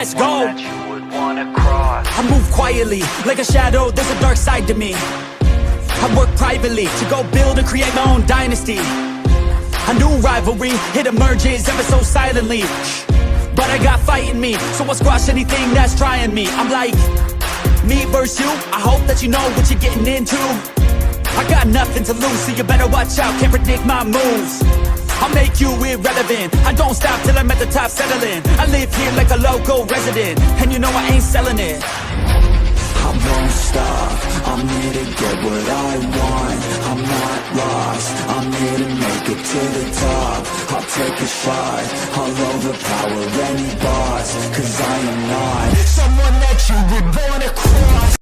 Let's go. I move quietly, like a shadow, there's a dark side to me. I work privately to go build and create my own dynasty. A new rivalry, it emerges ever so silently. But I got fight in me, so I'll squash anything that's trying me. I'm like, me versus you, I hope that you know what you're getting into. I got nothing to lose, so you better watch out, can't predict my moves. I'll make you irrelevant, I don't stop till I'm at the top settling. I live here like a local resident, and you know I ain't selling it. I won't stop, I'm here to get what I want. I'm not lost, I'm here to make it to the top. I'll take a shot, I'll overpower any boss. Cause I am not someone that you would wanna cross.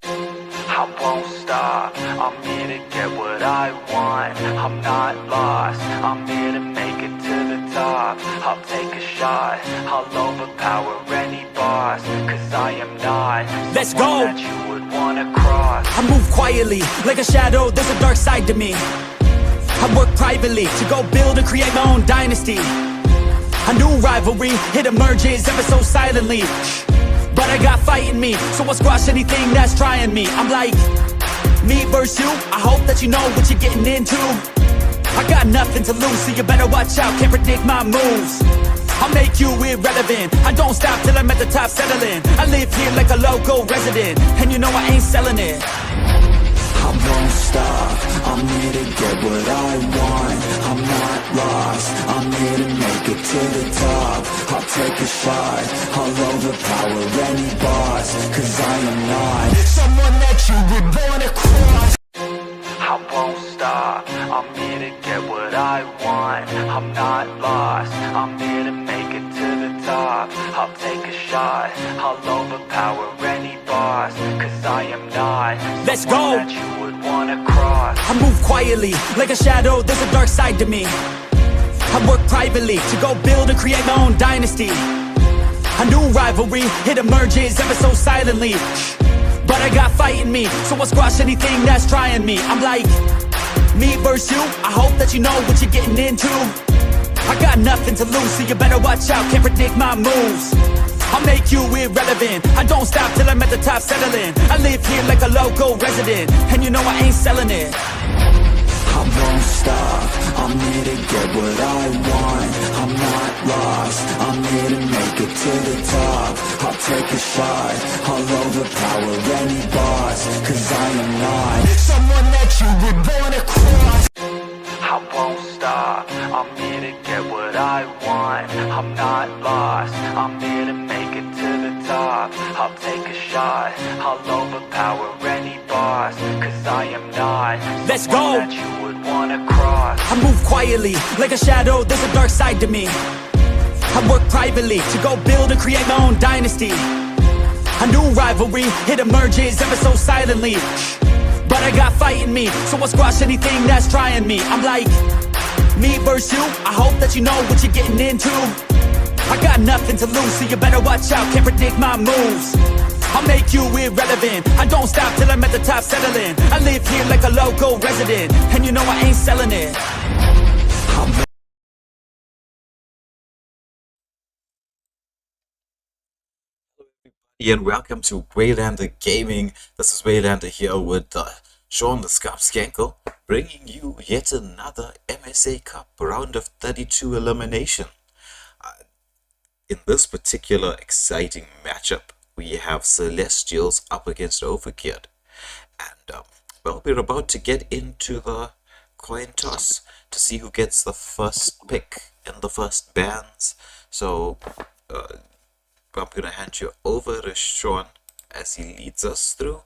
I won't stop, I'm here to get what I want. I'm not lost, I'm here to make it to the top. I'll take a shot, I'll overpower any boss. Cause I am not Let's go. that you would wanna cross. I move quietly, like a shadow, there's a dark side to me. I work privately to go build and create my own dynasty. A new rivalry, it emerges ever so silently. But I got fight in me, so I'll squash anything that's trying me. I'm like, me versus you, I hope that you know what you're getting into. I got nothing to lose, so you better watch out, can't predict my moves. I'll make you irrelevant, I don't stop till I'm at the top settling. I live here like a local resident, and you know I ain't selling it. I won't stop, I'm here to get what I want. I'm not lost, I'm here to make it to the top. I'll take a shot, I'll overpower any boss. Cause I am not someone that you would wanna cross. I won't stop, I'm here to get what I want. I'm not lost, I'm here to make it to the top. I'll take a shot, I'll overpower any boss. Cause I am not Let's someone go. that you would wanna cross. I move quietly, like a shadow, there's a dark side to me. I work privately to go build and create my own dynasty. A new rivalry, it emerges ever so silently. But I got fight in me, so I'll squash anything that's trying me. I'm like, me versus you, I hope that you know what you're getting into. I got nothing to lose, so you better watch out, can't predict my moves. I'll make you irrelevant, I don't stop till I'm at the top settling. I live here like a local resident, and you know I ain't selling it. I won't stop, I'm here to get what I want. I'm not lost, I'm here to make it to the top. I'll take a shot, I'll overpower any boss. Cause I am not someone that you would wanna cross. I won't stop, I'm here to get what I want. I'm not lost, I'm here to make it to the top. I'll take a shot, I'll overpower any boss. Cause I am not Let's someone go. that you would wanna cross. I move quietly, like a shadow, there's a dark side to me. I work privately to go build and create my own dynasty. A new rivalry, it emerges ever so silently. But I got fight in me, so I'll squash anything that's trying me. I'm like, me versus you, I hope that you know what you're getting into. I got nothing to lose, so you better watch out, can't predict my moves. I'll make you irrelevant, I don't stop till I'm at the top settling. I live here like a local resident, and you know I ain't selling it. And welcome to Waylander Gaming. This is Waylander here with Sean the Scarp Skankle, bringing you yet another MSA Cup round of 32 elimination. In this particular exciting matchup, we have Celestials up against Overgeard. And, well, we're about to get into the coin toss to see who gets the first pick in the first bands. So, I'm going to hand you over to Sean as he leads us through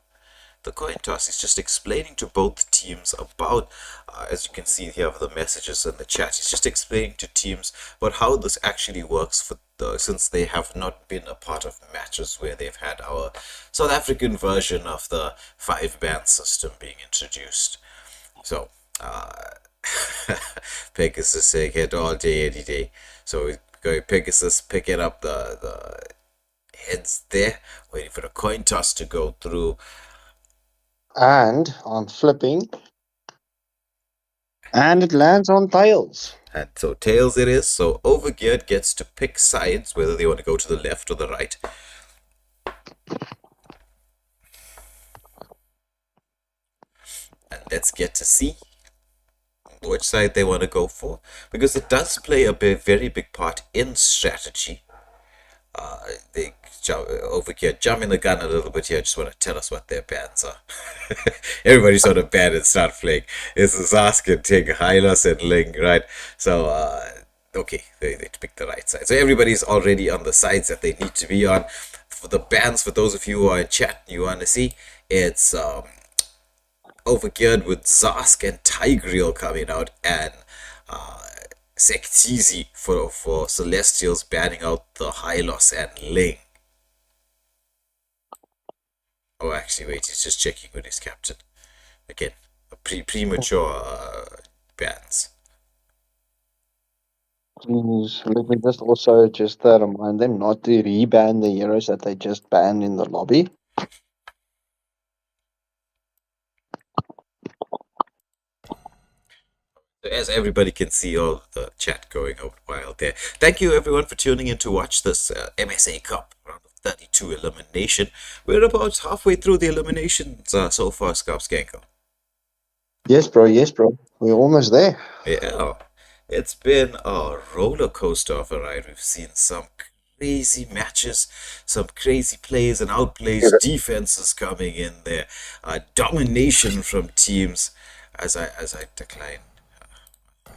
the coin toss. He's just explaining to both teams about, as you can see here of the messages in the chat, he's just explaining to teams about how this actually works for since they have not been a part of matches where they've had our South African version of the 5-band system being introduced. So, Pegasus saying it all day, any day. So we go Pegasus picking up the heads there, waiting for the coin toss to go through. And I'm flipping, and it lands on tails. And so tails it is. So Overgeard gets to pick sides, whether they want to go to the left or the right. let's get to see which side they want to go for, because it does play a very big part in strategy. They Overgeard jumping the gun a little bit here. Just want to tell us what their bans are. Everybody sort of banned and start playing. It's Zask and Ting, Hylos and Ling, right? So okay, they picked the right side. So everybody's already on the sides that they need to be on. For the bans, for those of you who are in chat, you want to see, it's Overgeard with Zask and Tigreal coming out, and Sektizi for Celestials banning out the Hylos and Ling. Oh, actually, wait, he's just checking with his captain. Again, premature bans. Please, let me just also just remind them not to reban the heroes that they just banned in the lobby. As everybody can see, all the chat going over wild there. Thank you everyone for tuning in to watch this MSA Cup round of 32 elimination. We're about halfway through the eliminations so far, Scarpskanko. Yes, bro. Yes, bro. We're almost there. Yeah, it's been a roller coaster of a ride. We've seen some crazy matches, some crazy plays and outplays, defenses coming in there, domination from teams. As I decline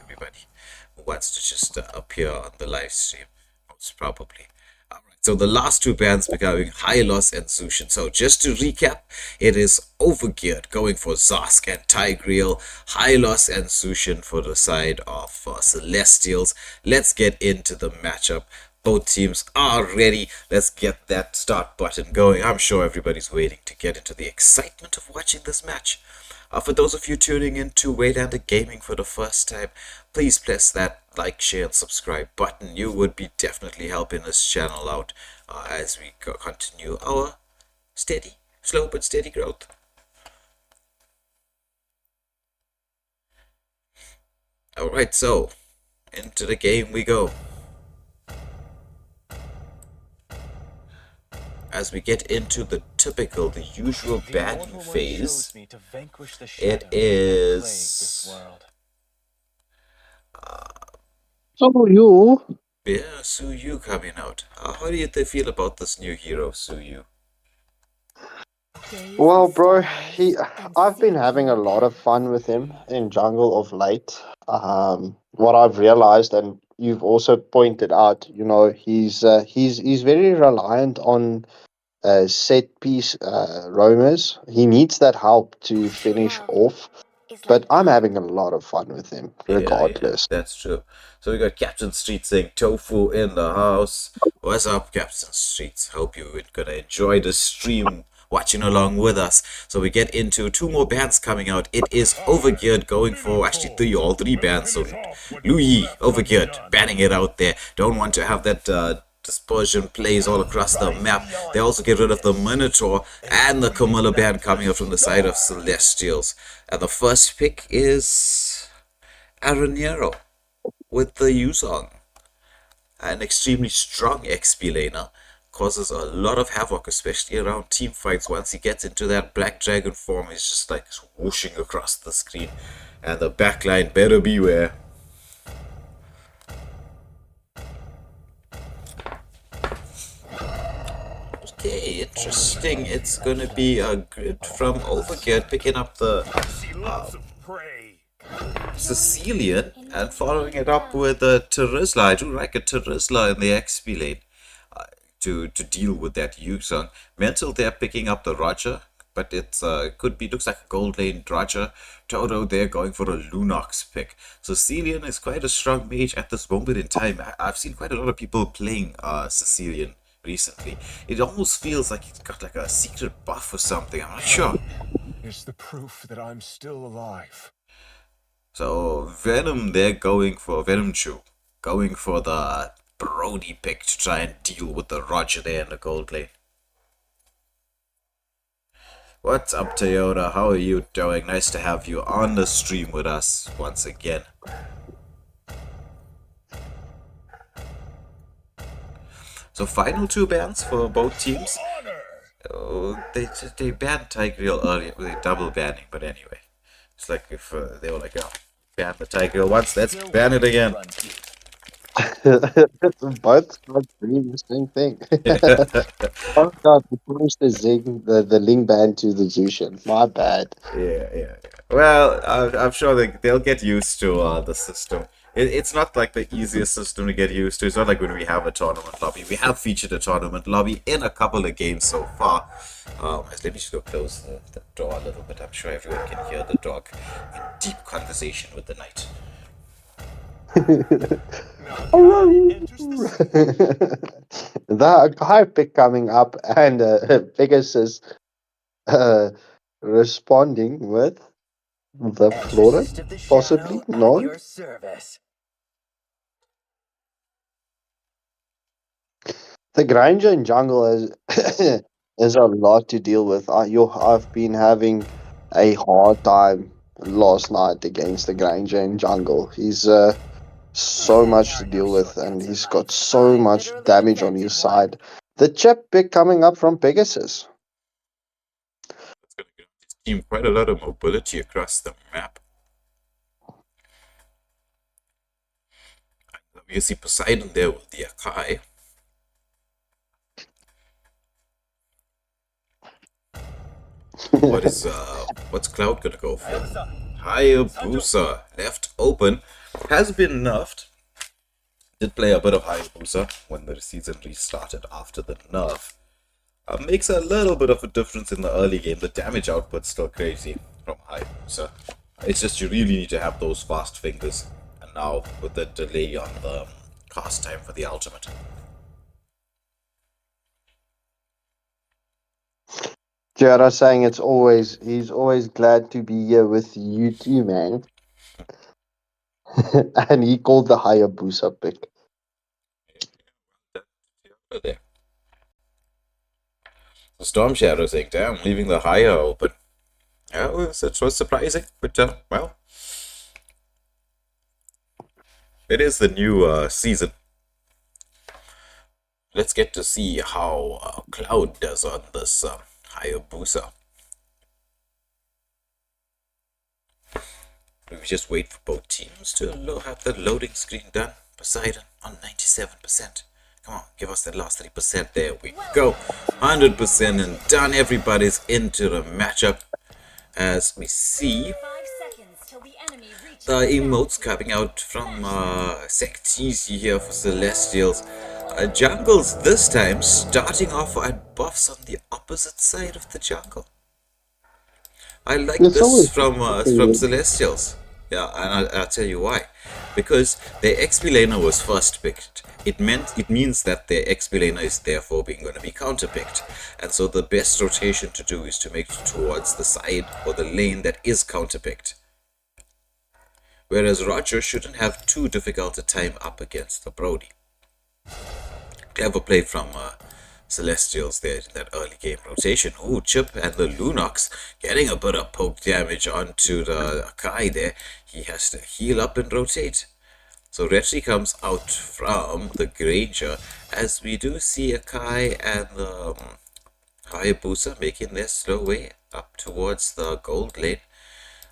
everybody who wants to just appear on the live stream, most probably. Alright, so the last two bans becoming Hylos and Zushin. So just to recap, it is Overgeard going for Zask and Tigreal, Hylos and Zushin for the side of Celestials. Let's get into the matchup. Both teams are ready. Let's get that start button going. I'm sure everybody's waiting to get into the excitement of watching this match. For those of you tuning in to Waylander Gaming for the first time, please press that like, share, and subscribe button. You would be definitely helping this channel out as we continue our slow but steady growth. Alright, so into the game we go. As we get into the usual banning phase, it is Suyu. Yeah, Suyu coming out. How do you feel about this new hero, Suyu? Well, bro, I've been having a lot of fun with him in jungle of late. What I've realized, and you've also pointed out, he's very reliant on set piece roamers. He needs that help to finish off. But I'm having a lot of fun with him, regardless. Yeah, that's true. So we got Captain Street saying Tofu in the house. What's up, Captain Streets? Hope you're gonna enjoy the stream watching along with us. So we get into two more bands coming out. It is Overgeard going for actually all three bands. So Louis Overgeard banning it out there. Don't want to have that dispersion plays all across the map. They also get rid of the Minotaur and the Camilla band coming out from the side of Celestials. And the first pick is Aranero with the Yuzong. An extremely strong XP laner. Causes a lot of havoc, especially around team fights. Once he gets into that Black Dragon form, he's just like whooshing across the screen. And the backline better beware. Okay, interesting. It's gonna be a grid from Overgeard picking up the Sicilian and following it up with a Terizla. I do like a Terizla in the XP lane to deal with that Yuzong. Mental, they're picking up the Roger, but it's looks like a gold lane Roger. Toto, they're going for a Lunox pick. So Sicilian is quite a strong mage at this moment in time. I've seen quite a lot of people playing Sicilian recently. It almost feels like it's got like a secret buff or something. I'm not sure. It's the proof that I'm still alive. So Venom, they're going for Venom Chew, going for the Brody pick to try and deal with the Roger there in the gold lane. What's up, Toyota? How are you doing? Nice to have you on the stream with us once again. So final two bans for both teams. Oh, they banned Tigreal earlier with a double banning, but anyway. It's like if they were like, oh, ban the tiger once, let's ban it again. Both sides doing the same thing. Oh god, we pushed the Ling band to the Zushin. My bad. Yeah. Well, I'm sure they'll get used to the system. It's not like the easiest system to get used to. It's not like when we have a tournament lobby. We have featured a tournament lobby in a couple of games so far. Let me just go close the door a little bit. I'm sure everyone can hear the dog in deep conversation with the knight. The high pick coming up and Pegasus responding with the Flora, possibly no. The Granger in jungle is is a lot to deal with. I've been having a hard time last night against the Granger in jungle. He's so much to deal with, and he's got so much damage on his side. The chip pick coming up from Pegasus. It's going to give this team quite a lot of mobility across the map. You see Poseidon there with the Akai. What's Cloud gonna go for? Hayabusa left open, has been nerfed. Did play a bit of Hayabusa when the season restarted after the nerf. Makes a little bit of a difference in the early game. The damage output's still crazy from Hayabusa. It's just you really need to have those fast fingers. And now with the delay on the cast time for the ultimate. Jara saying he's always glad to be here with you too, man. And he called the Hayabusa pick. There. The Storm Shadow saying, damn, leaving the higher open. Yeah, it was surprising, but well, it is the new season. Let's get to see how Cloud does on this Hayabusa. We just wait for both teams to have the loading screen done. Poseidon on 97%. Come on, give us the last 3%. There we go. 100% and done. Everybody's into the matchup. As we see the emotes coming out from Sectisi here for Celestials. Jungles this time starting off at buffs on the opposite side of the jungle. I like this from Celestials. Yeah, and I'll tell you why. Because their XP laner was first picked. It means that their XP laner is therefore going to be counterpicked. And so the best rotation to do is to make it towards the side or the lane that is counterpicked. Whereas Roger shouldn't have too difficult a time up against the Brody. Clever play from Celestials there in that early game rotation. Ooh, Chip and the Lunox getting a bit of poke damage onto the Akai there. He has to heal up and rotate. So Retri comes out from the Granger as we do see Akai and Hayabusa making their slow way up towards the gold lane.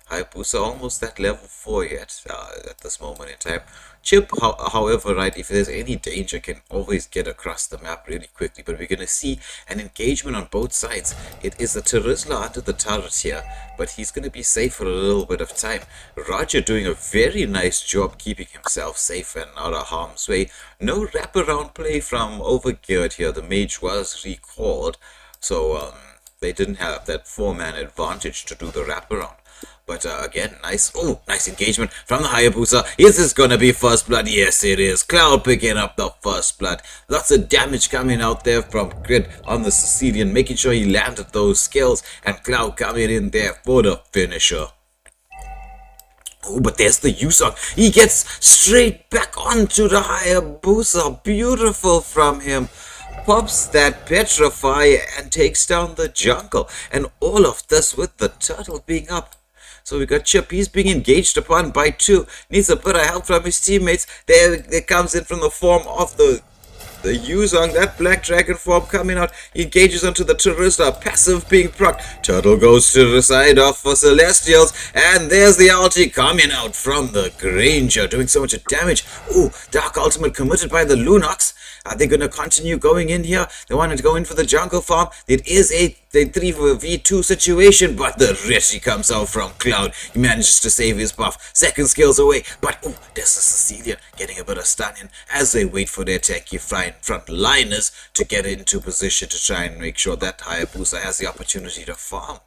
Hayabusa almost at level 4 yet at this moment in time. Chip, however, right, if there's any danger, can always get across the map really quickly. But we're going to see an engagement on both sides. It is the Terizla under the turret here, but he's going to be safe for a little bit of time. Roger doing a very nice job keeping himself safe and out of harm's way. No wraparound play from Overgeard here. The mage was recalled, so they didn't have that 4-man advantage to do the wraparound. But again, nice engagement from the Hayabusa. Is this gonna be first blood? Yes, it is. Cloud picking up the first blood. Lots of damage coming out there from Grid on the Sicilian, making sure he landed those skills, and Cloud coming in there for the finisher. Oh, but there's the Yusok. He gets straight back onto the Hayabusa. Beautiful from him. Pops that Petrify and takes down the jungle. And all of this with the turtle being up. So we got Chip, he's being engaged upon by 2. Needs a bit of help from his teammates. There comes in from the form of the the Yuzong, that black dragon form coming out, engages onto the Terrorista, passive being procced. Turtle goes to the side of Celestials, and there's the ulti coming out from the Granger, doing so much damage. Ooh, Dark Ultimate committed by the Lunox. Are they going to continue going in here? They wanted to go in for the jungle farm. It is a 3v2 situation, but the Rishi comes out from Cloud. He manages to save his buff. Second skills away, but ooh, there's the Sicilian getting a bit of stun in as they wait for their tanky frontliners to get into position to try and make sure that Hayabusa has the opportunity to farm.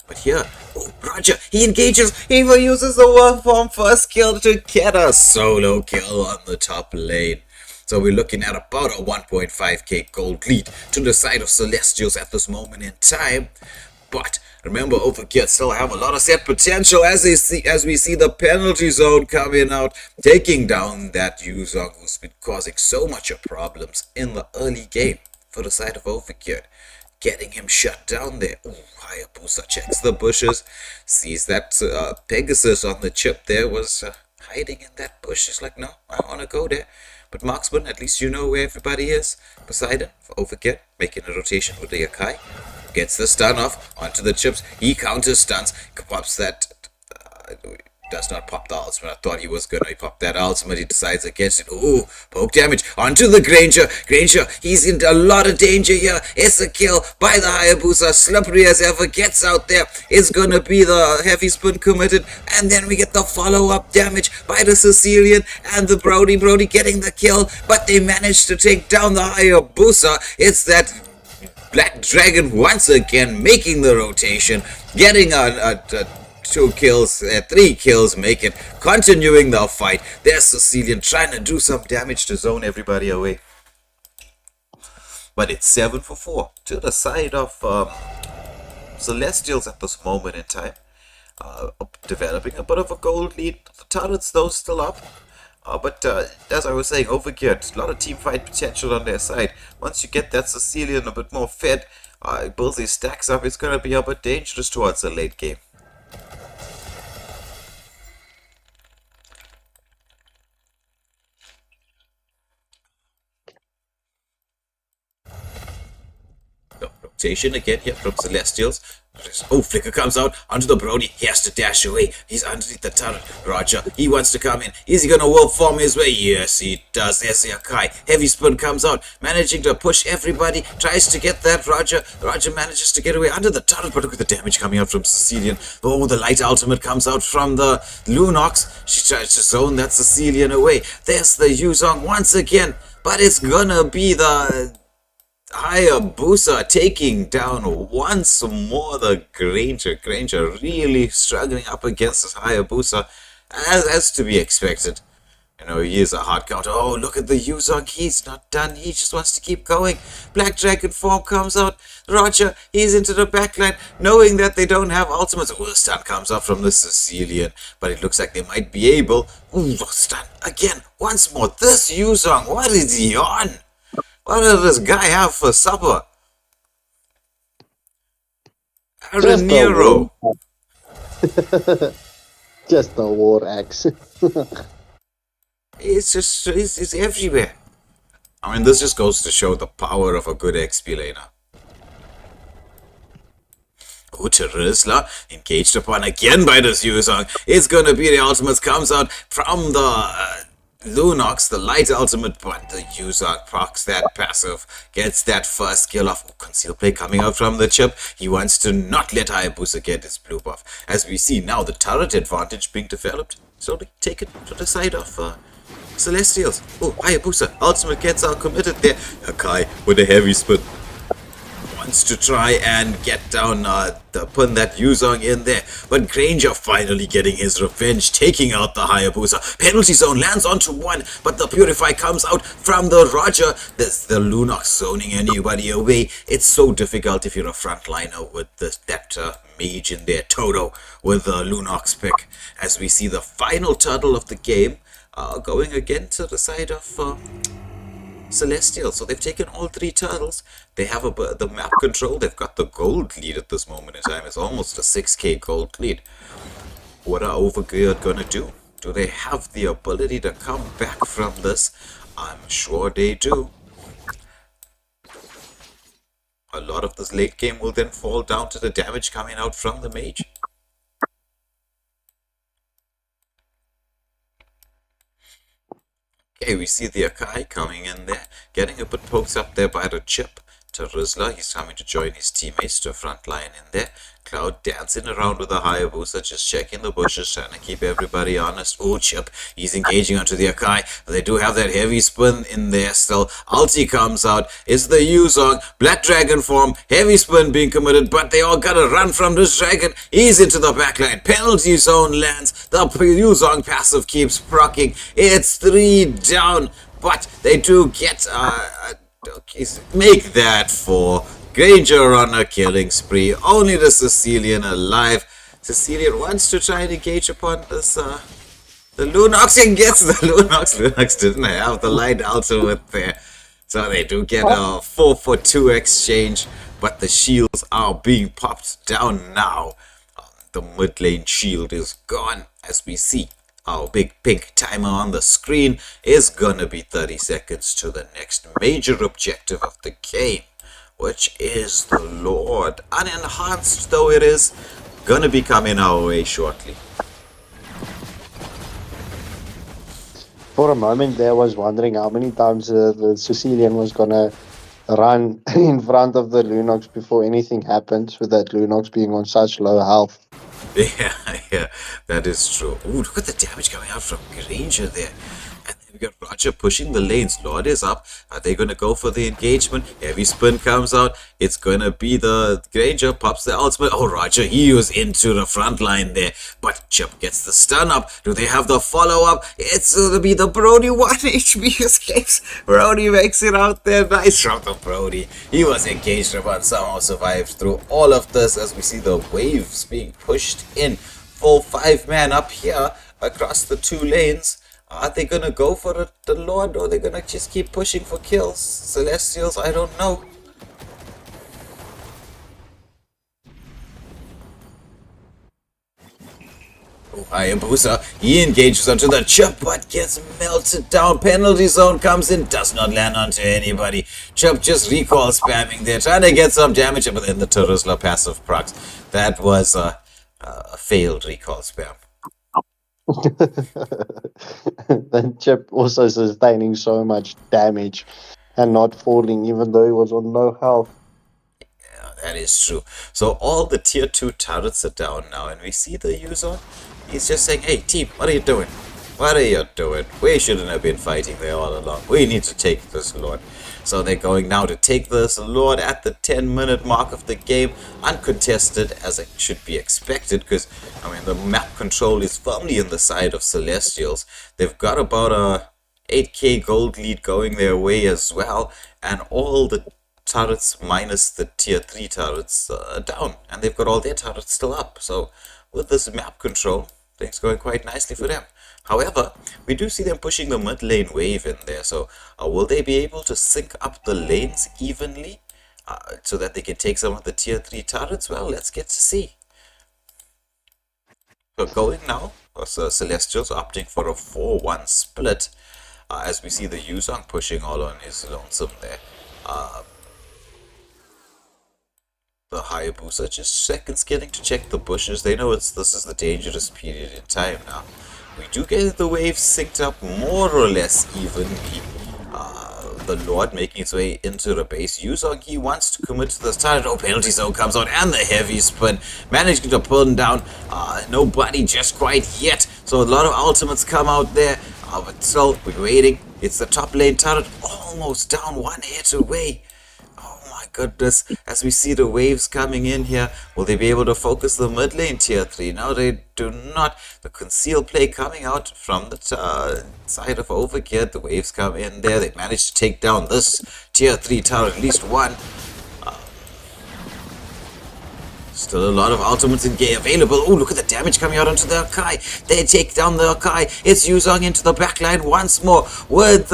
But here, oh, Roger, he engages, he uses the Worm Form first kill to get a solo kill on the top lane. So we're looking at about a 1.5k gold lead to the side of Celestials at this moment in time. But remember, Overgeard still have a lot of set potential as we see the penalty zone coming out, taking down that Yuzong who's been causing so much of problems in the early game for the side of Overgeard. Getting him shut down there. Ooh, Hayabusa checks the bushes, sees that Pegasus on the chip there was hiding in that bush. He's like, no, I want to go there. But Marksman, at least you know where everybody is. Poseidon, for Overgeard, making a rotation with the Akai. Gets the stun off onto the chips. He counters stuns. Pops that. Does not pop the ultimate. I thought he was gonna. He popped that ultimate. He decides against it. Ooh, poke damage onto the Granger. Granger, he's in a lot of danger here. It's a kill by the Hayabusa. Slippery as ever gets out there. It's gonna be the heavy spin committed. And then we get the follow-up damage by the Sicilian and the Brody getting the kill. But they managed to take down the Hayabusa. It's that Black Dragon once again making the rotation. Getting a 2 kills, 3 kills make it, continuing the fight. There's Sicilian trying to do some damage to zone everybody away. But it's 7 for 4 to the side of Celestials at this moment in time. Developing a bit of a gold lead. The turrets though still up. But as I was saying, Overgeard, a lot of team fight potential on their side. Once you get that Sicilian a bit more fed, builds these stacks up, it's going to be a bit dangerous towards the late game. Rotation again here from Celestials. Oh, Flicker comes out onto the Brody. He has to dash away. He's underneath the turret. Roger, he wants to come in. Is he gonna wolf form his way? Yes, he does. There's the Akai. Heavy spin comes out, managing to push everybody. Tries to get that Roger. Roger manages to get away under the turret, but look at the damage coming out from Sicilian. Oh, the light ultimate comes out from the Lunox. She tries to zone that Sicilian away. There's the Yuzong once again, but it's gonna be the Hayabusa taking down once more the Granger. Granger really struggling up against this Hayabusa, as to be expected. You know, he is a hard counter. Oh, look at the Yuzong. He's not done. He just wants to keep going. Black Dragon form comes out. Roger, he's into the backline, knowing that they don't have ultimates. Oh, the stun comes up from the Sicilian, but it looks like they might be able. Ooh, stun again, once more. This Yuzong, what is he on? What does this guy have for supper? Aaron Nero. Just a war axe. It's everywhere. I mean, this just goes to show the power of a good XP laner. Uterisla engaged upon again by this Yuzong. It's gonna be the ultimates comes out from the Lunox, the light ultimate, but the Yuzong procs that passive, gets that first kill off. Oh, conceal play coming out from the chip. He wants to not let Hayabusa get his blue buff. As we see now, the turret advantage being developed. So they take it to the side of Celestials. Oh, Hayabusa, ultimate gets out committed there. Akai with a heavy spin. Wants to try and get down put that Yuzong in there, but Granger finally getting his revenge, taking out the Hayabusa. Penalty zone lands onto one, but the Purify comes out from the Roger. There's the Lunox zoning anybody away. It's so difficult if you're a frontliner with that mage in there, Toto, with the Lunox pick. As we see the final turtle of the game going again to the side of Celestial. So they've taken all 3 turtles. They have the map control. They've got the gold lead at this moment in time. It's almost a 6k gold lead. What are Overgeard gonna do? Do they have the ability to come back from this? I'm sure they do. A lot of this late game will then fall down to the damage coming out from the mage. Okay, we see the Akai coming in there, getting a bit poked up there by the chip. To Rizzler, he's coming to join his teammates to front line in there. Cloud dancing around with a Hayabusa, just checking the bushes, trying to keep everybody honest. Oh, Chip, he's engaging onto the Akai. They do have that heavy spin in there still. Ulti comes out. It's the Yuzong. Black Dragon form. Heavy spin being committed, but they all gotta run from this dragon. He's into the backline. Penalty zone lands. The Yuzong passive keeps proccing. It's 3 down, but they do get... okay, make that 4. Granger on a killing spree. Only the Sicilian alive. Sicilian wants to try and engage upon this, the Lunox and gets the Lunox. Lunox didn't have the light ultimate there. So they do get a 4-for-2 exchange. But the shields are being popped down now. The mid lane shield is gone, as we see. Our big pink timer on the screen is gonna be 30 seconds to the next major objective of the game, which is the Lord. Unenhanced though it is, gonna be coming our way shortly. For a moment there, I was wondering how many times the Sicilian was gonna run in front of the Lunox before anything happens, with that Lunox being on such low health. Yeah, that is true. Ooh, look at the damage coming out from Granger there. And then we got Roger pushing the lanes. Lord is up. Are they going to go for the engagement? Heavy spin comes out. It's going to be the Granger. Pops the ultimate. Oh, Roger, he was into the front line there. But Chip gets the stun up. Do they have the follow-up? It's going to be the Brody. 1 HP escapes. Brody makes it out there. Nice from the Brody. He was engaged but somehow survived through all of this as we see the waves being pushed in. Full 5-man up here across the 2 lanes. Are they gonna go for the Lord, or are they gonna just keep pushing for kills? Celestials, I don't know. Oh, Hayabusa, he engages onto the Chip, but gets melted down. Penalty zone comes in, does not land onto anybody. Chip just recall spamming there, trying to get some damage, but then the Turisla passive procs. That was a failed recall spam. Then Chip also sustaining so much damage and not falling, even though he was on low health. Yeah, that is true. So all the tier 2 turrets are down now, and we see the user. He's just saying, hey team, what are you doing? What are you doing? We shouldn't have been fighting there all along. We need to take this Lord. So they're going now to take this Lord at the 10-minute mark of the game, uncontested as it should be expected, because, I mean, the map control is firmly in the side of Celestials. They've got about a 8k gold lead going their way as well, and all the turrets minus the tier 3 turrets are down, and they've got all their turrets still up. So with this map control, things going quite nicely for them. However, we do see them pushing the mid lane wave in there, so will they be able to sync up the lanes evenly so that they can take some of the tier 3 turrets? Well, let's get to see. So going now, Celestials opting for a 4-1 split, as we see the Yuzong pushing all on his lonesome there. The Hayabusa just seconds getting to check the bushes. They know this is the dangerous period in time now. We do get the waves synced up more or less evenly. The Lord making its way into the base. Yuzong, he wants to commit to the turret. Oh, penalty zone comes out and the heavy spin. Managing to pull him down. Nobody just quite yet. So a lot of ultimates come out there. But still, we're waiting. It's the top lane turret almost down, 1 hit away. Goodness, as we see the waves coming in here, will they be able to focus the mid lane tier 3? No, they do not. The conceal play coming out from the side of Overgeard. The waves come in there. They managed to take down this tier 3 tower, at least one. Still a lot of ultimates in game available. Oh, look at the damage coming out onto the Akai. They take down the Akai. It's Yuzong into the backline once more with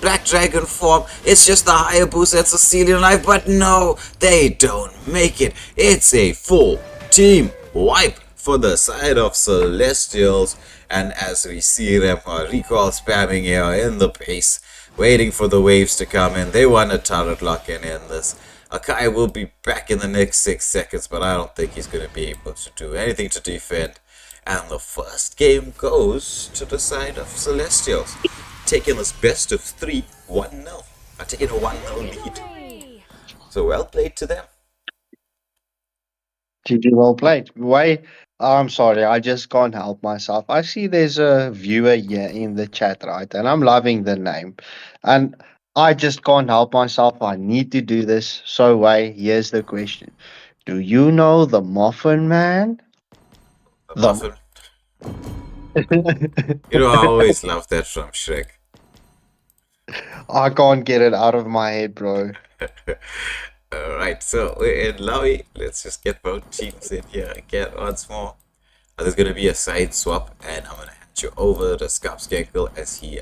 Black Dragon form. It's just the Hayabusa and Sicilian life, but no, they don't make it. It's a full team wipe for the side of Celestials, and as we see them recall spamming here in the base, waiting for the waves to come in. They want a turret lock in this. Akai will be back in the next 6 seconds, but I don't think he's going to be able to do anything to defend. And the first game goes to the side of Celestials, taking this best of 3, 1-0. Taking a 1-0 lead. So well played to them. GG, well played. Wait, I'm sorry, I just can't help myself. I see there's a viewer here in the chat, right? And I'm loving the name. And I just can't help myself. I need to do this. So, Wei, here's the question. Do you know the Muffin Man? The The muffin. You know, I always love that from Shrek. I can't get it out of my head, bro. Alright, so we're in lobby. Let's just get both teams in here again once more. There's going to be a side swap, and I'm going to hand you over to Scarpscankle as he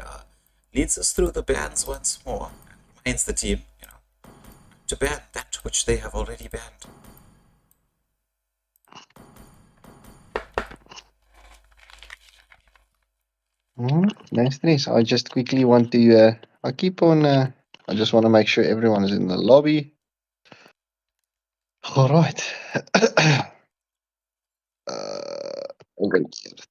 leads us through the bans once more and reminds the team, to ban that which they have already banned. Nice. I just quickly want to, I keep on, I just want to make sure everyone is in the lobby. All right. Overgeard.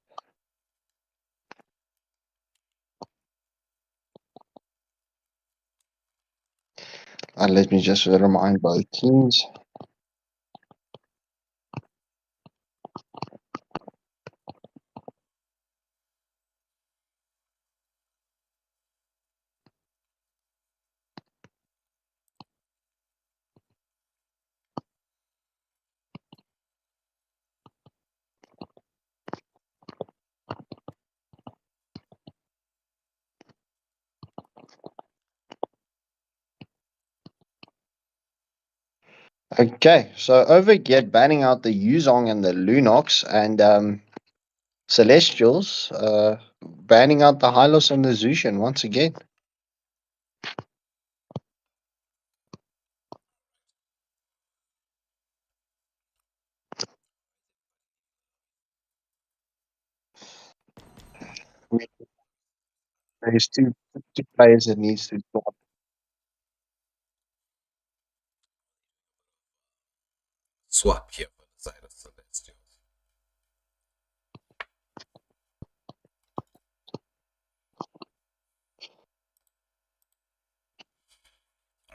And let me just remind both teams. Okay, so Overgeard banning out the Yuzong and the Lunox, and Celestials banning out the Hylos and the Zushan once again. There's two players that needs to swap. Swap here for the side of Celestials.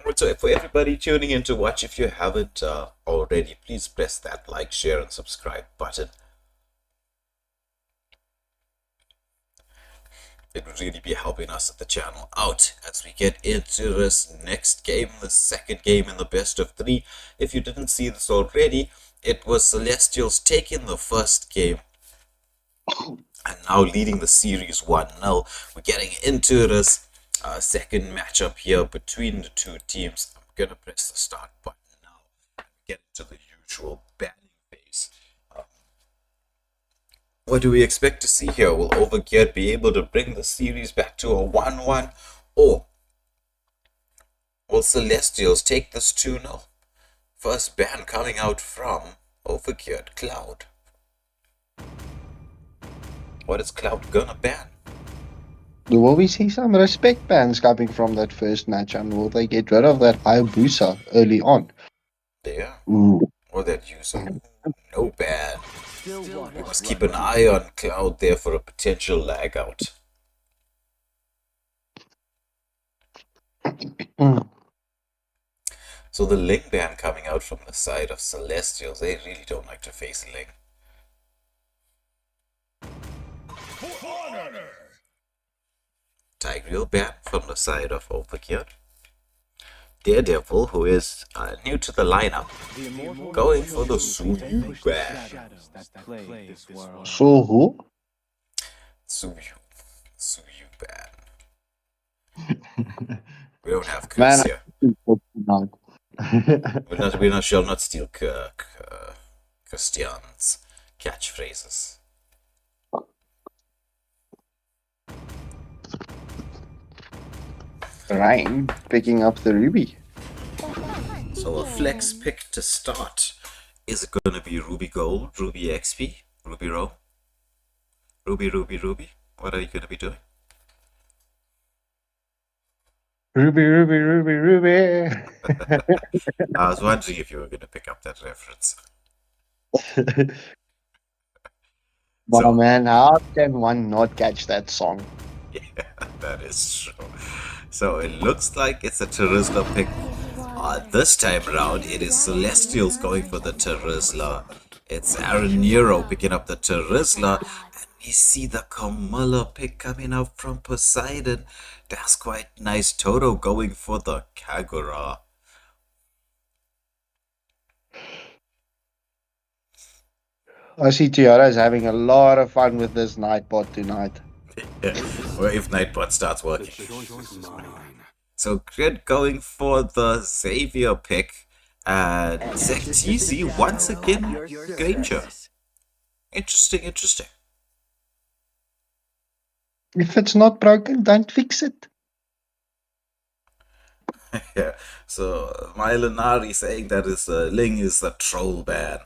Alright, so for everybody tuning in to watch, if you haven't already, please press that like, share, and subscribe button. It would really be helping us at the channel out as we get into this next game, the second game in the best of 3. If you didn't see this already, it was Celestials taking the first game and now leading the series 1-0. We're getting into this second matchup here between the two teams. I'm gonna press the start button now and get into the usual banning phase. What do we expect to see here? Will Overgeard be able to bring the series back to a 1-1? Or will Celestials take this 2-0? First ban coming out from Overgeard, Cloud. What is Cloud gonna ban? Will we see some respect bans coming from that first match, and will they get rid of that Hayabusa early on? There. Ooh. Or that user. No ban. We must keep an eye on Cloud there for a potential lag out. So the Ling ban coming out from the side of Celestials. They really don't like to face Ling. Tigreal ban from the side of Overgeard. Daredevil, who is new to the lineup, going for the Suyu ban. So who? Suyu ban. We don't have curse here. We shall not steal Christian's catchphrases. Ryan picking up the Ruby. So a flex pick to start. Is it going to be Ruby Gold, Ruby XP, Ruby Roam? Ruby? What are you going to be doing? Ruby, Ruby, Ruby, Ruby. I was wondering if you were going to pick up that reference. But So, man, how can one not catch that song? yeah, that is true. So it looks like it's a Terizla pick. This time around, it is Celestials going for the Terizla. It's Aaron Nero picking up the Terizla. And we see the Camilla pick coming up from Poseidon. That's quite nice. Toto going for the Kagura. I see Tiara is having a lot of fun with this Nightbot tonight. Or if Nightbot starts working. So Grid going for the Xavier pick. And ZTZ once again Granger. Interesting, interesting. If it's not broken, don't fix it. Yeah, so Mylanari saying that his Ling is the troll ban.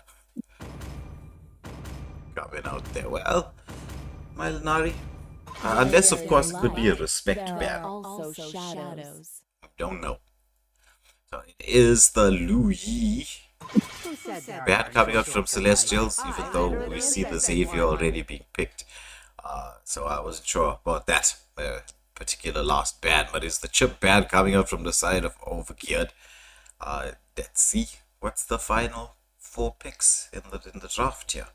Coming out there. Well, Mylanari. Unless, of course, it could be a respect ban. Also shadows. Don't know. So it is the Lu Yi ban coming out from Celestials, even though we see the Xavier already being picked. So I wasn't sure about that particular last ban, but it's the chip ban coming out from the side of Overgeard. Let's see what's the final 4 picks in the draft here.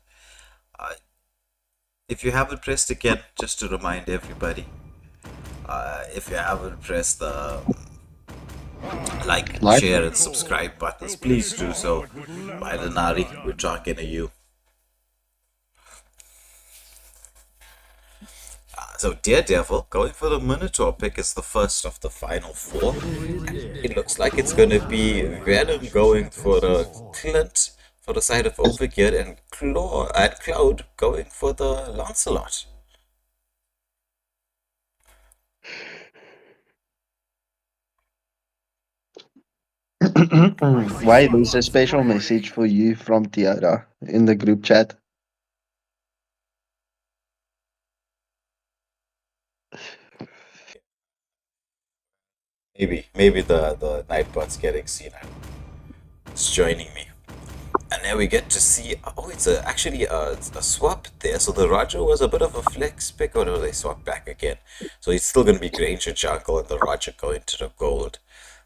If you haven't pressed again, just to remind everybody, if you haven't pressed the like, share, and subscribe buttons, please do so. Mylanari, we're talking to you. So Daredevil going for the Minotaur pick is the first of the final 4. It looks like it's going to be Venom going for the Clint for the side of Overgeard, and Cloud going for the Lancelot. Wait, there's a special message for you from Tiara in the group chat. Maybe the Nightbot's getting seen. It's joining me. And now we get to see, oh, it's actually a swap there. So the Roger was a bit of a flex pick. Oh no, they swapped back again. So it's still going to be Granger Jungle and the Roger going to the gold.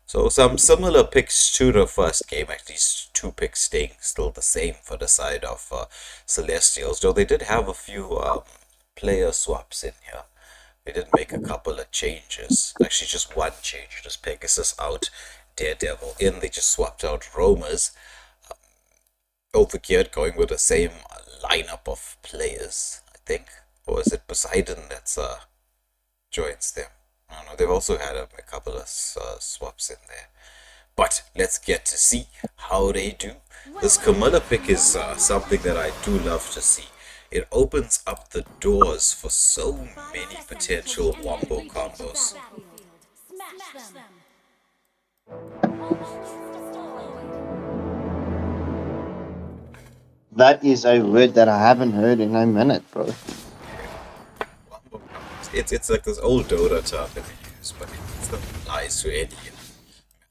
So some similar picks to the first game. Actually, 2 picks staying still the same for the side of Celestials. Though they did have a few player swaps in here. They did make a couple of changes. Actually, just one change. Just Pegasus out, Daredevil in. They just swapped out Roamers. Overgeard going with the same lineup of players, I think. Or is it Poseidon that's joins them? I don't know. They've also had a couple of swaps in there. But let's get to see how they do. This Camilla pick is something that I do love to see. It opens up the doors for so many potential wombo combos. That is a word that I haven't heard in a minute, bro. Wombo combos. It's like this old Dota term that we use, but it applies to any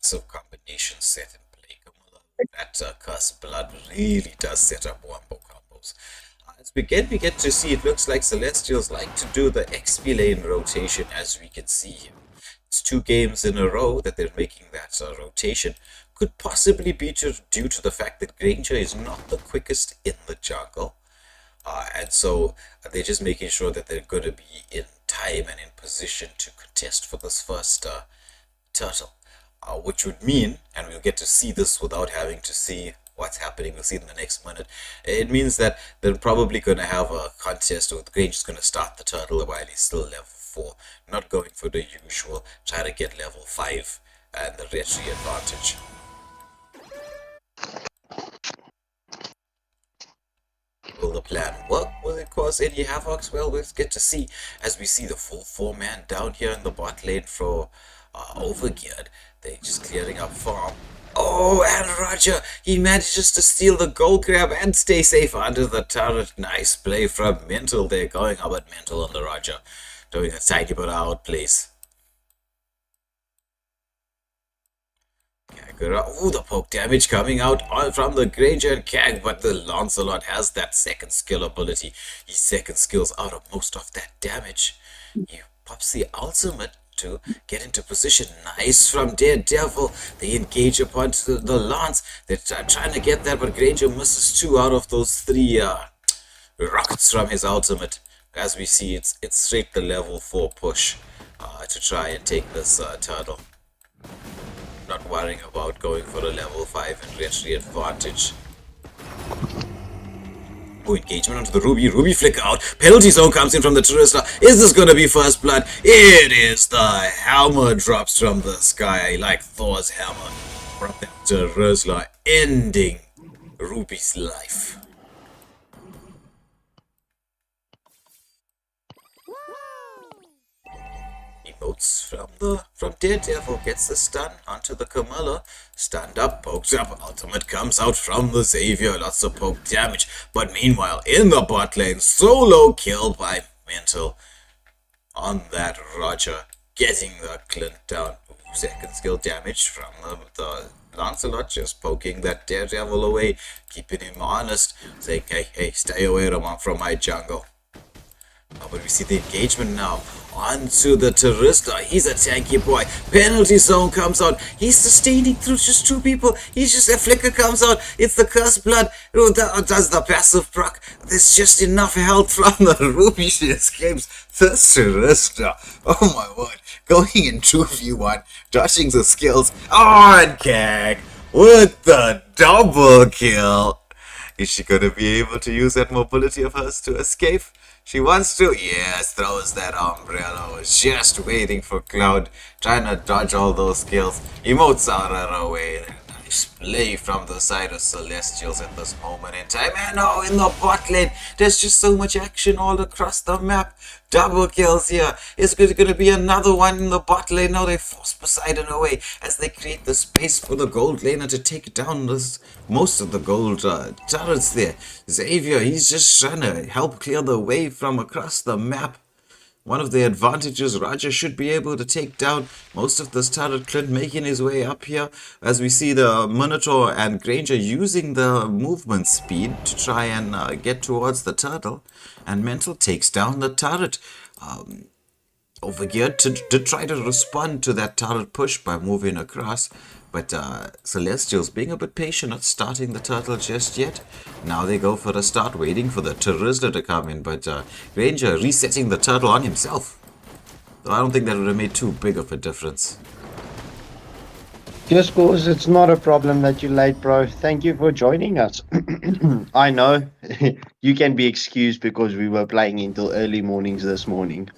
massive combination set in play. Camilla. That Cursed Blood really does set up wombo combos. As we get to see, it looks like Celestials like to do the XP lane rotation, as we can see here. It's 2 games in a row that they're making that rotation. Could possibly be due to the fact that Granger is not the quickest in the jungle. And so they're just making sure that they're going to be in time and in position to contest for this first turtle. Which would mean, and we'll get to see this without having to see what's happening, we'll see in the next minute. It means that they're probably going to have a contest with Granger's going to start the turtle while he's still level 4. Not going for the usual, try to get level 5 and the retry advantage. Will the plan work? Will it cause any havoc? Well, we'll get to see as we see the full 4-man down here in the bot lane for Overgeard. They're just clearing up farm. Oh, and Roger, he manages to steal the gold grab and stay safe under the turret. Nice play from Mental there, going up at Mental on the Roger. Doing a tiny bit of outplays. Oh, the poke damage coming out all from the Granger and Kag, but the Lancelot has that second skill ability. His second skill's out of most of that damage. He pops the ultimate to get into position. Nice from Daredevil. They engage upon the Lance. They're trying to get that, but Granger misses 2 out of those 3 rockets from his ultimate. As we see, it's straight the level 4 push to try and take this turtle. Not worrying about going for a level 5 entry advantage. Oh, engagement onto the Ruby. Ruby flicker out. Penalty zone comes in from the Terrorista. Is this going to be first blood? It is. The hammer drops from the sky like Thor's hammer from the Terrorista, ending Ruby's life. Emotes from Daredevil, gets the stun onto the Camilla. Stunned up, pokes up, ultimate comes out from the Xavier, lots of poke damage. But meanwhile, in the bot lane, solo kill by Mental on that Roger, getting the Clint down. Second skill damage from the Lancelot, just poking that Daredevil away, keeping him honest, saying, hey, stay away from my jungle. Oh, but we see the engagement now onto the Terrorista. He's a tanky boy. Penalty zone comes out. He's sustaining through just 2 people. He's just a flicker comes out. It's the cursed blood. Oh, does the passive proc. There's just enough health from the Ruby. She escapes the Terrorista. Oh my word. Going in 2v1, dodging the skills. Oh, and Kag with the double kill. Is she gonna be able to use that mobility of hers to escape? She wants to, yes, throws that umbrella, was just waiting for Cloud, trying to dodge all those kills. Emotes out her away. Nice play from the side of Celestials at this moment in time. And oh, in the bot lane, there's just so much action all across the map. Double kills here. It's going to be another one in the bot lane. Now they force Poseidon away as they create the space for the gold laner to take down most of the gold turrets there. Xavier, he's just trying to help clear the way from across the map. One of the advantages, Roger should be able to take down most of this turret. Clint making his way up here as we see the Minotaur and Granger using the movement speed to try and get towards the turtle. And Mental takes down the turret. Overgeard to try to respond to that turret push by moving across. But Celestials being a bit patient, not starting the turtle just yet. Now they go for a start, waiting for the Terrorista to come in. But Granger resetting the turtle on himself. So I don't think that would have made too big of a difference. Just cause it's not a problem that you're late, bro. Thank you for joining us. I know you can be excused because we were playing until early mornings this morning.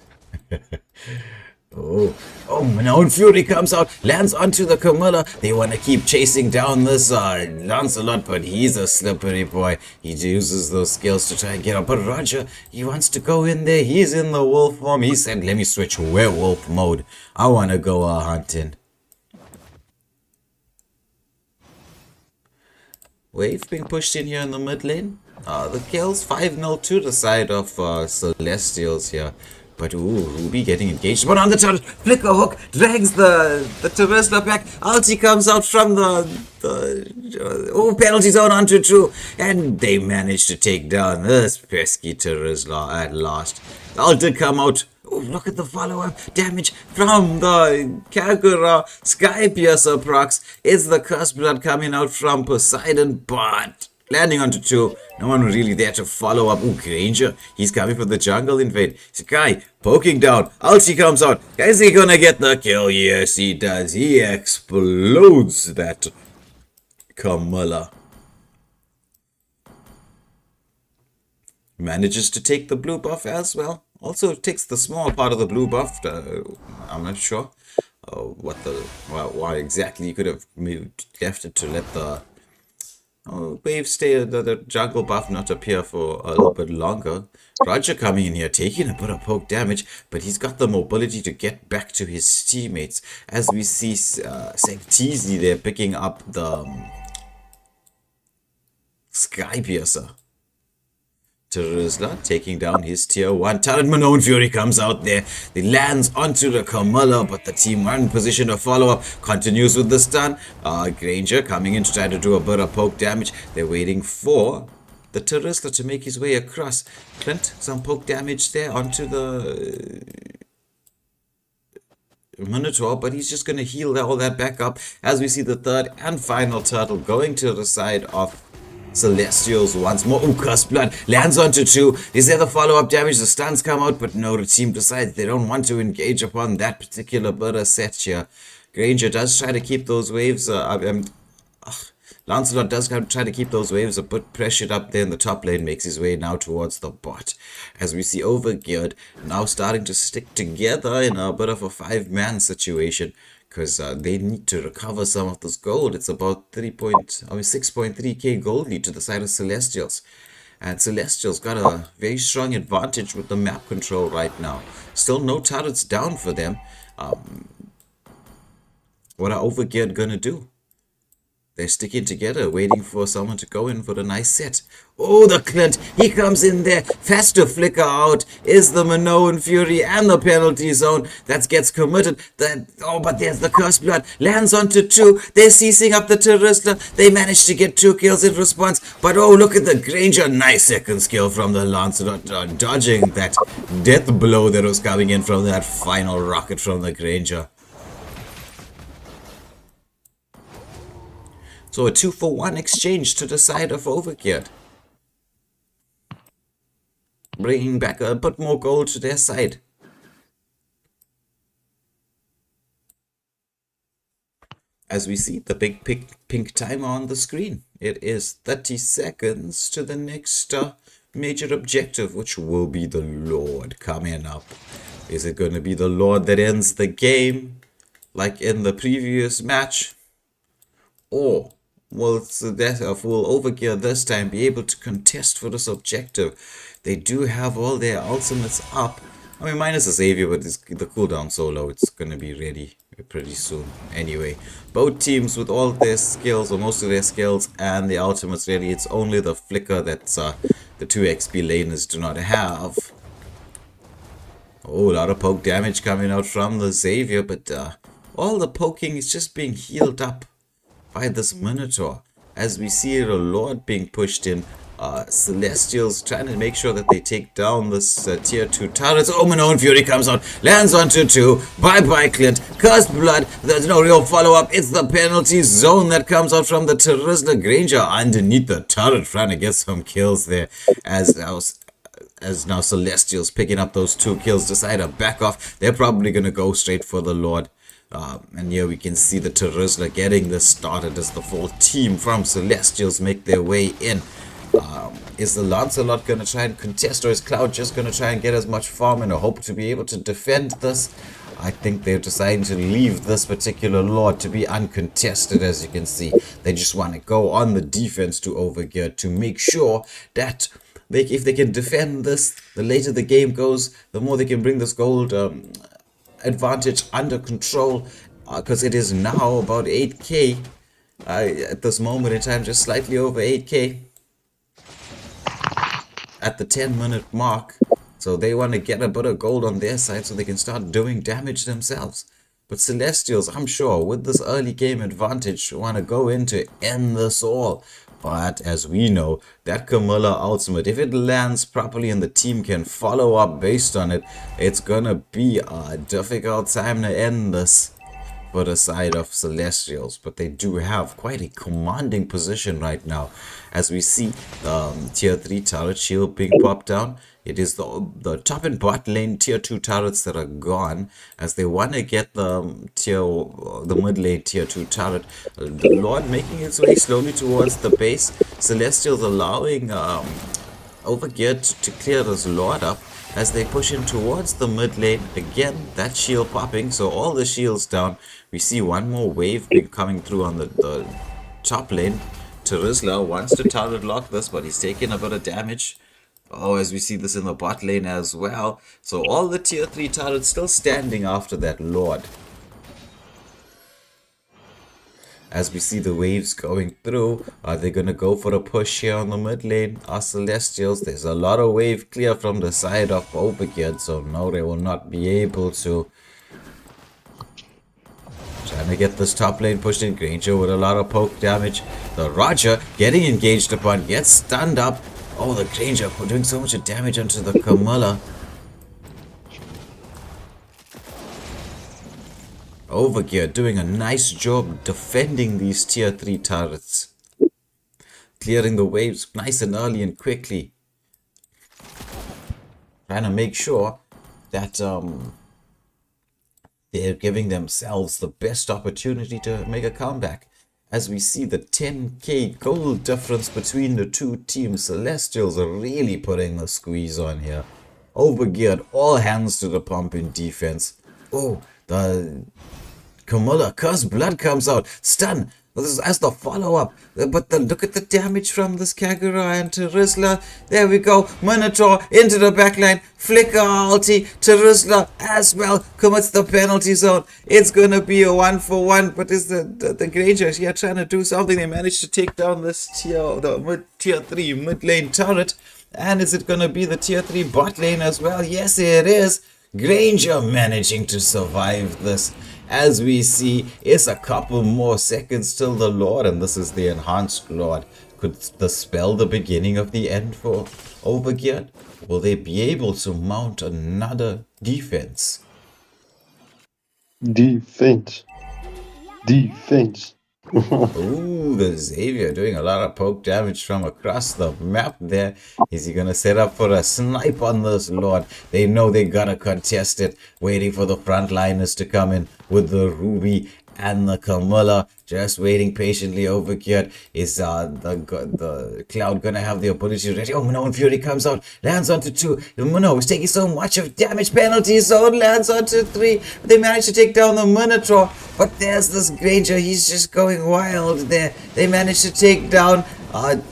Oh, Minoan Fury comes out, lands onto the Camilla. They want to keep chasing down this Lancelot, but he's a slippery boy. He uses those skills to try and get up. But Roger, he wants to go in there. He's in the wolf form. He said, let me switch werewolf mode. I want to go hunting. Wave being pushed in here in the mid lane. The kills 5-0 to the side of Celestials here. But ooh, Ruby getting engaged. But on the turret, flicker hook drags the Terrorista back. Ulti comes out from the penalty zone onto True. And they manage to take down this pesky Terrorista at last. Ulti come out. Oh, look at the follow-up damage from the Kagura Sky Piercer procs. It's the Curse Blood coming out from Poseidon, but landing onto 2. No one really there to follow up. Ooh, Granger, he's coming for the jungle invade. Sky poking down. Ulti comes out. Is he gonna get the kill? Yes, he does. He explodes that Camilla. Manages to take the blue buff as well. Also takes the small part of the blue buff. I'm not sure why exactly you could have left it to let the wave stay, the jungle buff not appear for a little bit longer. Roger coming in here, taking a bit of poke damage, but he's got the mobility to get back to his teammates. As we see Sanctizi there picking up the Sky Piercer. Terizla taking down his tier 1 turret. Minoan Fury comes out there. He lands onto the Carmilla, but the team are in position to follow up. Continues with the stun. Granger coming in to try to do a bit of poke damage. They're waiting for the Terizla to make his way across. Clint, some poke damage there onto the Minotaur, but he's just going to heal all that back up as we see the third and final turtle going to the side of Celestials once more. Ooh, Cursed Blood lands onto 2. Is there the follow-up damage? The stuns come out, but no, the team decides they don't want to engage upon that particular bit of set here. Granger does try to keep those waves Lancelot does try to keep those waves a bit pressured up there in the top lane, makes his way now towards the bot. As we see Overgeard now starting to stick together in a bit of a 5-man situation, because they need to recover some of this gold. It's about 6.3k gold lead to the side of Celestials. And Celestials got a very strong advantage with the map control right now. Still no turrets down for them. What are Overgeard gonna do? They're sticking together, waiting for someone to go in for the nice set. Oh, the Clint, he comes in there, fast to flicker out, is the Minoan Fury and the penalty zone that gets committed. But there's the Cursed Blood, lands onto 2, they're seizing up the Terizla, they manage to get 2 kills in response, but oh, look at the Granger, nice second skill from the Lancelot, dodging that death blow that was coming in from that final rocket from the Granger. So a 2-for-1 exchange to the side of Overgeard, bringing back a bit more gold to their side. As we see the big pink timer on the screen, it is 30 seconds to the next major objective, which will be the Lord coming up. Is it going to be the Lord that ends the game, like in the previous match? Or will Overgeard this time be able to contest for this objective? They do have all their ultimates up. I mean, minus the Xavier, but the cooldown so low, it's going to be ready pretty soon. Anyway, both teams with all their skills, or most of their skills, and the ultimates ready. It's only the flicker that the 2 XP laners do not have. Oh, a lot of poke damage coming out from the Xavier, but all the poking is just being healed up by this Minotaur. As we see the Lord being pushed in, Celestials trying to make sure that they take down this tier 2 turrets. Oh, Minoan Fury comes out, lands onto 2. Bye-bye, Clint. Cursed Blood, there's no real follow-up. It's the penalty zone that comes out from the Terizla. Granger underneath the turret trying to get some kills there. As now Celestials picking up those 2 kills, decide to back off. They're probably going to go straight for the Lord. And here we can see the Terizla getting this started as the full team from Celestials make their way in. Is the Lancelot going to try and contest, or is Cloud just going to try and get as much farm in a hope to be able to defend this? I think they're deciding to leave this particular Lord to be uncontested, as you can see. They just want to go on the defense to Overgeard to make sure that if they can defend this, the later the game goes, the more they can bring this gold advantage under control, because it is now about 8k at this moment in time, just slightly over 8k at the 10-minute mark. So they want to get a bit of gold on their side so they can start doing damage themselves. But Celestials, I'm sure, with this early game advantage, want to go in to end this all. But as we know, that Camilla ultimate, if it lands properly and the team can follow up based on it, it's gonna be a difficult time to end this for the side of Celestials. But they do have quite a commanding position right now. As we see tier 3 turret shield being popped down. It is the top and bot lane tier 2 turrets that are gone, as they want to get the mid lane tier 2 turret. The Lord making its way slowly towards the base. Celestials allowing Overgeard to clear this Lord up as they push in towards the mid lane. Again, that shield popping, so all the shields down. We see one more wave coming through on the top lane. Terizla wants to turret lock this, but he's taking a bit of damage. Oh, as we see this in the bot lane as well. So all the tier 3 turrets still standing after that Lord. as we see the waves going through. Are they gonna go for a push here on the mid lane? Our Celestials, there's a lot of wave clear from the side of Overgeard, so no, they will not be able to. Trying to get this top lane pushed in. Granger with a lot of poke damage. The Roger getting engaged upon, gets stunned up. Oh, the Granger doing so much damage onto the Camilla. Overgear doing a nice job defending these tier 3 turrets. Clearing the waves nice and early and quickly. Trying to make sure that they're giving themselves the best opportunity to make a comeback. As we see the 10k gold difference between the two teams, Celestials are really putting the squeeze on here. Overgeared, all hands to the pump in defense. Oh, the Camilla, cursed blood comes out. Stun. This is as the follow-up. But look at the damage from this Kagura and Terizla. There we go. Minotaur into the backline. Flicker ulti. Terizla as well commits the penalty zone. It's going to be a 1-for-1. But is the Granger here trying to do something? They managed to take down this tier 3 mid lane turret. And is it going to be the tier 3 bot lane as well? Yes, it is. Granger managing to survive this. As we see, it's a couple more seconds till the Lord, and this is the enhanced Lord. Could this spell the beginning of the end for Overgeard? Will they be able to mount another defense? Defense. Ooh, the Xavier doing a lot of poke damage from across the map there. Is he gonna set up for a snipe on this Lord? They know they gotta contest it. Waiting for the frontliners to come in with the Ruby and the Camilla. Just waiting patiently. Overgeard. Is the Cloud gonna have the ability ready? Oh no, and Fury comes out. Lands onto 2. No, he's taking so much of damage penalty zone. Lands onto 3. They manage to take down the Minotaur. But there's this Granger. He's just going wild there. They managed to take down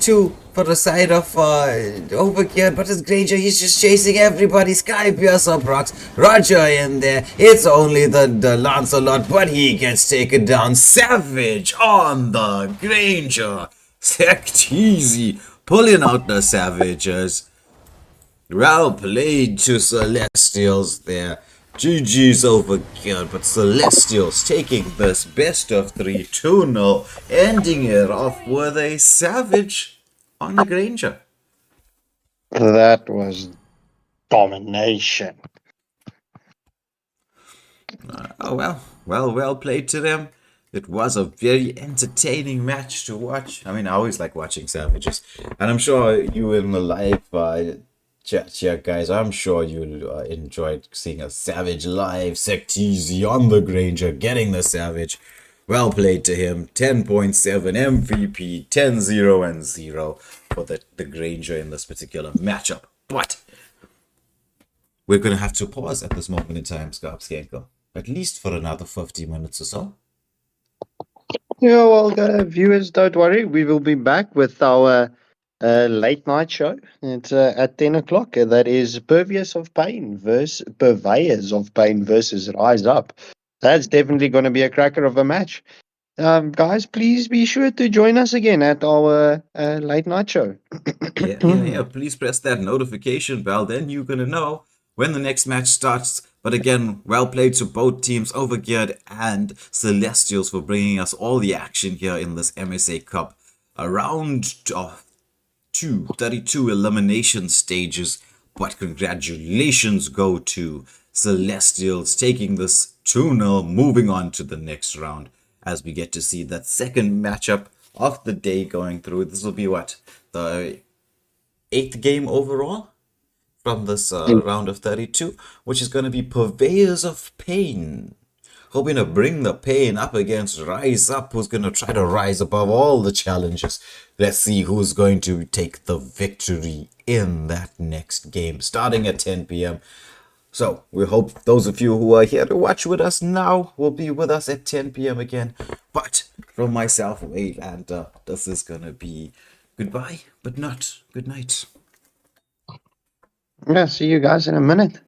2 for the side of Overgeard, but it's Granger, he's just chasing everybody. Sky Piercer procs, Roger in there. It's only the Lancelot, but he gets taken down. Savage on the Granger. Secteezy pulling out the Savages. Well played to Celestials there. GG's Overgeard, but Celestials taking this best of 3 2-0, ending it off with a Savage on the Granger. That was domination. Oh well played to them. It was a very entertaining match to watch. I mean, I always like watching Savages, and I'm sure you in the live chat here, guys, I'm sure you enjoyed seeing a Savage live. Secteezy on the Granger, getting the Savage. Well played to him. 10.7 MVP, 10-0 and 0 for the Granger in this particular matchup. But we're going to have to pause at this moment in time, Scarpskanker, at least for another 50 minutes or so. Yeah, well, viewers, don't worry. We will be back with our late night show. It's at 10 o'clock. That is Purveyors of Pain versus Rise Up. That's definitely going to be a cracker of a match. Guys, please be sure to join us again at our late night show. Yeah. Please press that notification bell. Then you're going to know when the next match starts. But again, well played to both teams, Overgeard and Celestials, for bringing us all the action here in this MSA Cup. Around 32 elimination stages. But congratulations go to Celestials taking this 2-0, moving on to the next round as we get to see that second matchup of the day going through. This will be what? The 8th game overall from this round of 32, which is going to be Purveyors of Pain. Hoping to bring the pain up against Rise Up, who's going to try to rise above all the challenges. Let's see who's going to take the victory in that next game, starting at 10 p.m. So we hope those of you who are here to watch with us now will be with us at 10 p.m. again. But from myself, and this is going to be goodbye, but not good night. Yeah, see you guys in a minute.